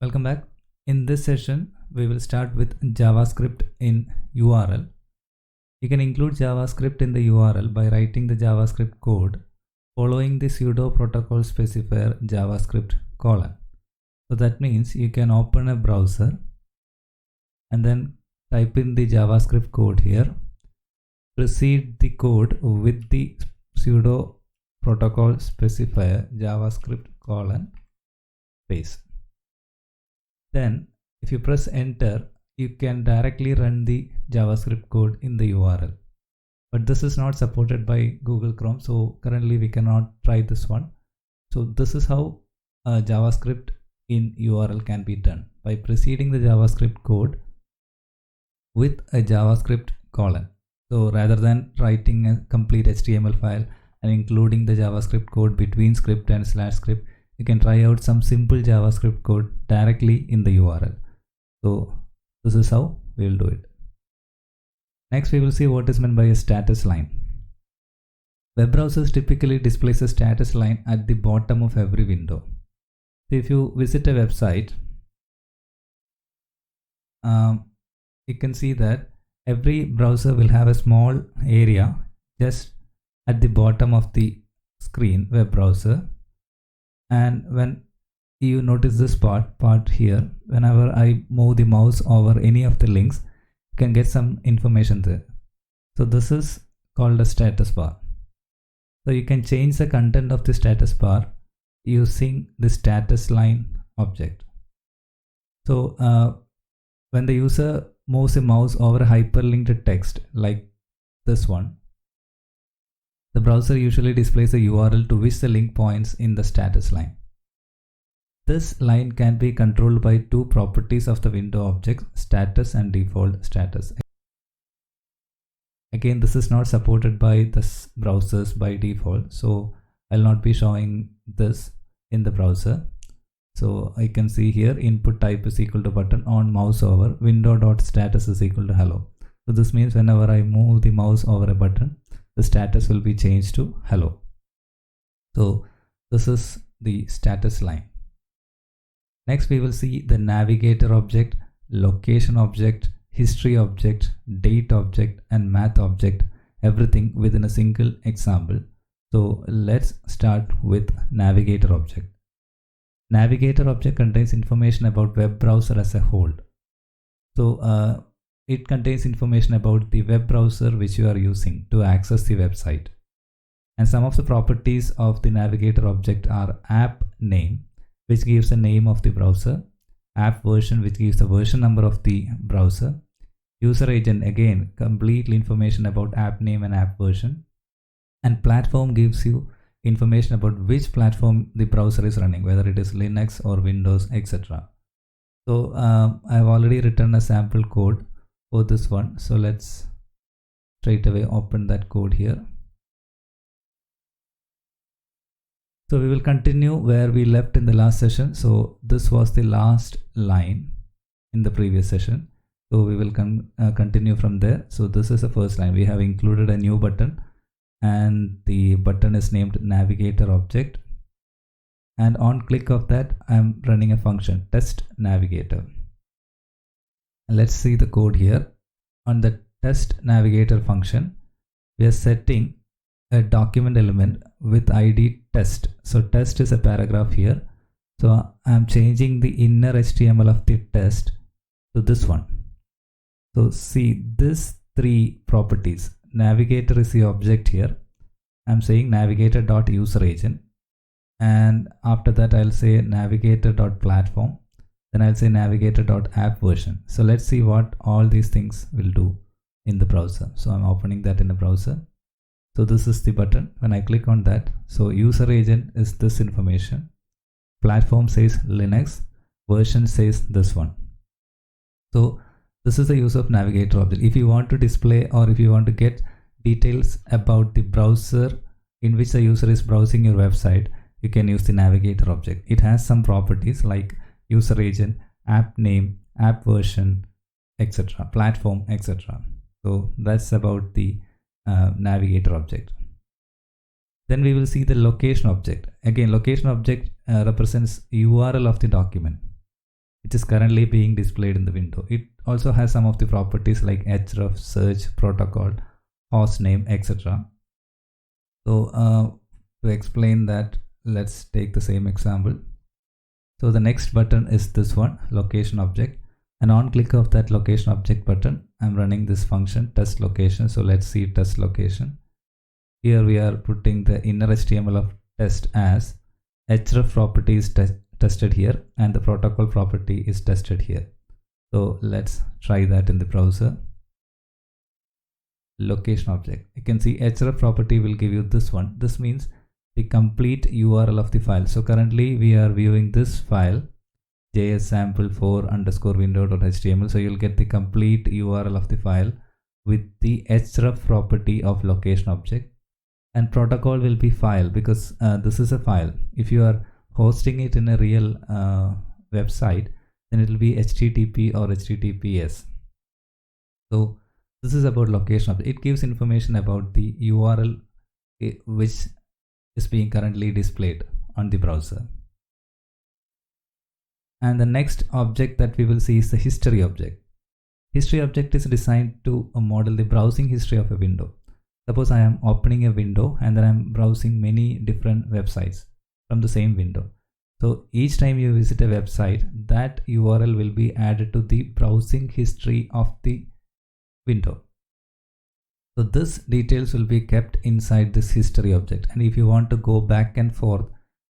Welcome back. In this session, we will start with JavaScript in URL. You can include JavaScript in the URL by writing the JavaScript code following the pseudo protocol specifier JavaScript colon. So that means you can open a browser and then type in the JavaScript code here. Precede the code with the pseudo protocol specifier JavaScript colon space. Then if you press enter, you can directly run the JavaScript code in the URL. But this is not supported by Google Chrome, so currently we cannot try this one. So this is how JavaScript in URL can be done, by preceding the JavaScript code with a JavaScript colon. So rather than writing a complete HTML file and including the JavaScript code between script and /script, you can try out some simple JavaScript code directly in the URL. So this is how we will do it. Next, we will see what is meant by a status line. Web browsers typically displays a status line at the bottom of every window. So if you visit a website, you can see that every browser will have a small area just at the bottom of the screen, web browser. And when you notice this part here, whenever I move the mouse over any of the links, you can get some information there. So this is called a status bar. So you can change the content of the status bar using the status line object. So when the user moves a mouse over a hyperlinked text like this one, the browser usually displays a URL to which the link points in the status line. This line can be controlled by two properties of the window objects, status and default status. Again, this is not supported by the browsers by default, so I'll not be showing this in the browser. So I can see here input type is equal to button on mouse over window.status is equal to hello. So this means whenever I move the mouse over a button, the status will be changed to hello. So this is the status line. Next, we will see the navigator object, location object, history object, date object, and math object, everything within a single example. So let's start with navigator object. Navigator object contains information about web browser as a whole. So it contains information about the web browser which you are using to access the website. And some of the properties of the navigator object are app name, which gives the name of the browser, app version, which gives the version number of the browser, user agent, again complete information about app name and app version, and platform gives you information about which platform the browser is running, whether it is Linux or Windows, etc. So I have already written a sample code for this one, so let's straight away open that code here. So we will continue where we left in the last session. So this was the last line in the previous session, so we will continue from there. So this is the first line. We have included a new button, and the button is named navigator object, and on click of that I am running a function test navigator. Let's see the code here. On the test navigator function, we are setting a document element with ID test. So test is a paragraph here. So I'm changing the inner HTML of the test to this one. So see these three properties. Navigator is the object here. I'm saying navigator.userAgent, and after that I'll say navigator.platform. Then I'll say navigator.appVersion. So let's see what all these things will do in the browser. So I'm opening that in the browser. So this is the button. When I click on that, so user agent is this information, platform says Linux, version says this one. So this is the use of navigator object. If you want to display or if you want to get details about the browser in which the user is browsing your website, you can use the navigator object. It has some properties like user agent, app name, app version, etc., platform, etc. So that's about the navigator object. Then we will see the location object. Again, location object represents URL of the document. which is currently being displayed in the window. It also has some of the properties like href, search, protocol, host name, etc. So to explain that, let's take the same example. So the next button is this one, location object, and on click of that location object button, I'm running this function test location. So let's see test location. Here we are putting the inner HTML of test as href property is tested here and the protocol property is tested here. So let's try that in the browser. Location object, you can see href property will give you this one. This means the complete URL of the file. So currently we are viewing this file jssample4_window.html. So you'll get the complete URL of the file with the href property of location object, and protocol will be file because this is a file. If you are hosting it in a real website, then it will be HTTP or HTTPS. So this is about location object. It gives information about the URL which is being currently displayed on the browser. And the next object that we will see is the history object. History object is designed to model the browsing history of a window. Suppose I am opening a window and then I am browsing many different websites from the same window. So each time you visit a website, that URL will be added to the browsing history of the window. So this details will be kept inside this history object, and if you want to go back and forth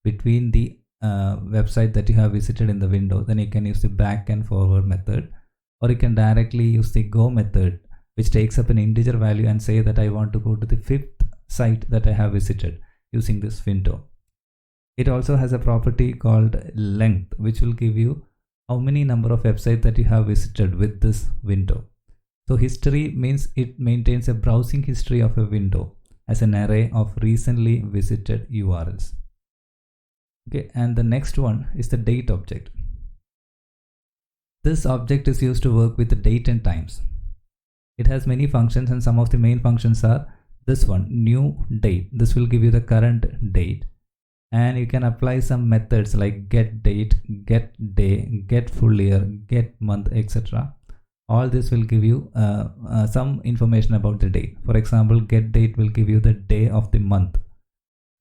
between the website that you have visited in the window, then you can use the back and forward method, or you can directly use the go method, which takes up an integer value and say that I want to go to the 5th site that I have visited using this window. It also has a property called length, which will give you how many number of websites that you have visited with this window. So history means it maintains a browsing history of a window as an array of recently visited URLs. Okay, and the next one is the date object. This object is used to work with the date and times. It has many functions, and some of the main functions are this one, new date. This will give you the current date, and you can apply some methods like get date, get day, get full year, get month, etc. All this will give you some information about the date. For example, get date will give you the day of the month,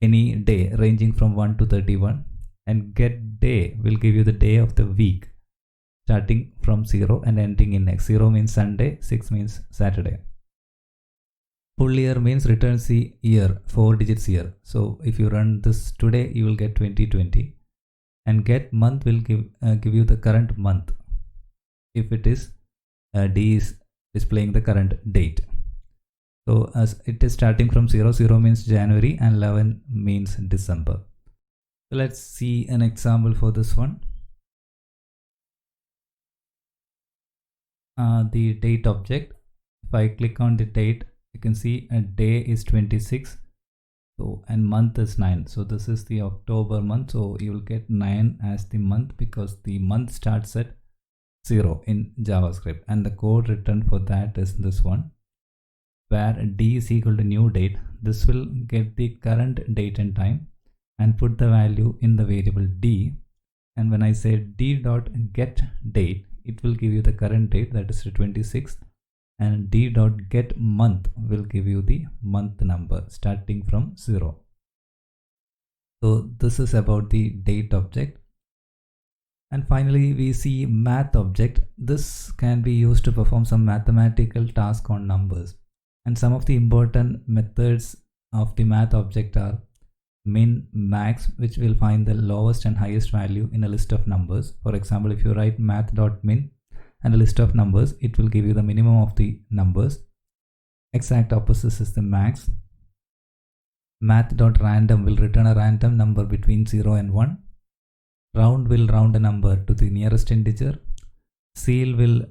any day ranging from 1 to 31, and get day will give you the day of the week starting from 0 and ending in X. 0 means Sunday, 6 means Saturday. Full year means returns the year, 4 digits year. So if you run this today, you will get 2020. And get month will give you the current month if it is D is displaying the current date. So as it is starting from 0, 0 means January and 11 means December. So let's see an example for this one. The date object. If I click on the date, you can see a day is 26, so and month is 9. So this is the October month, so you will get 9 as the month because the month starts at 0 in JavaScript, and the code written for that is this one, where D is equal to new date. This will get the current date and time and put the value in the variable D, and when I say D.getDate, it will give you the current date, that is the 26th, and D.getMonth will give you the month number starting from 0. So this is about the date object. And finally we see math object. This can be used to perform some mathematical task on numbers, and some of the important methods of the math object are min, max, which will find the lowest and highest value in a list of numbers. For example, if you write math.min and a list of numbers, it will give you the minimum of the numbers. Exact opposite is the max. Math.random will return a random number between 0 and 1. Round will round a number to the nearest integer. Ceil will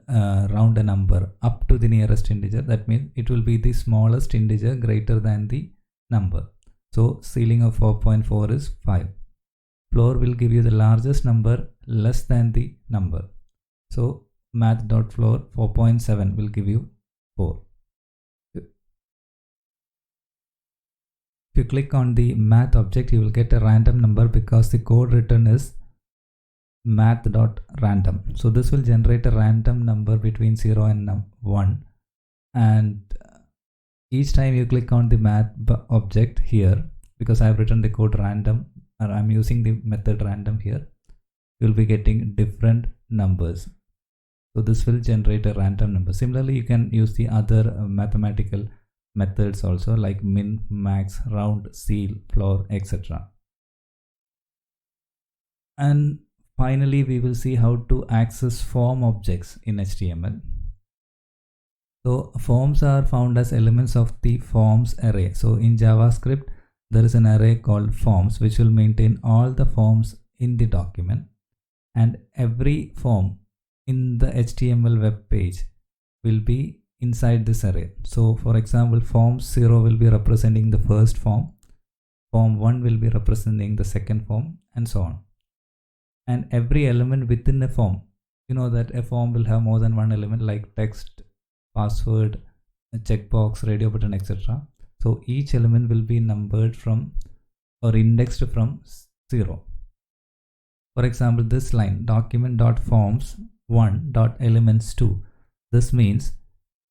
round a number up to the nearest integer. That means it will be the smallest integer greater than the number. So ceiling of 4.4 is 5. Floor will give you the largest number less than the number. So math.floor 4.7 will give you 4. If you click on the math object, you will get a random number because the code written is math.random. So this will generate a random number between 0 and 1, and each time you click on the math object here, because I have written the code random, or I'm using the method random here, you'll be getting different numbers. So this will generate a random number. Similarly, you can use the other mathematical methods also, like min, max, round, ceil, floor, etc. And finally, we will see how to access form objects in HTML. So forms are found as elements of the forms array. So in JavaScript, there is an array called forms, which will maintain all the forms in the document, and every form in the HTML web page will be inside this array. So for example, form 0 will be representing the first form, form 1 will be representing the second form, and so on. And every element within a form, you know that a form will have more than one element, like text, password, a checkbox, radio button, etc. So each element will be numbered from or indexed from 0. For example, this line, document.forms1.elements2, this means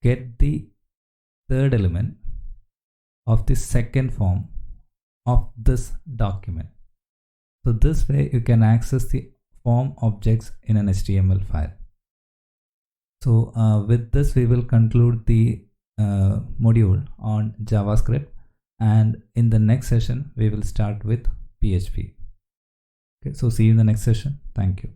get the third element of the second form of this document. So this way you can access the form objects in an HTML file. So with this we will conclude the module on JavaScript, and in the next session we will start with PHP. Okay, so see you in the next session. Thank you.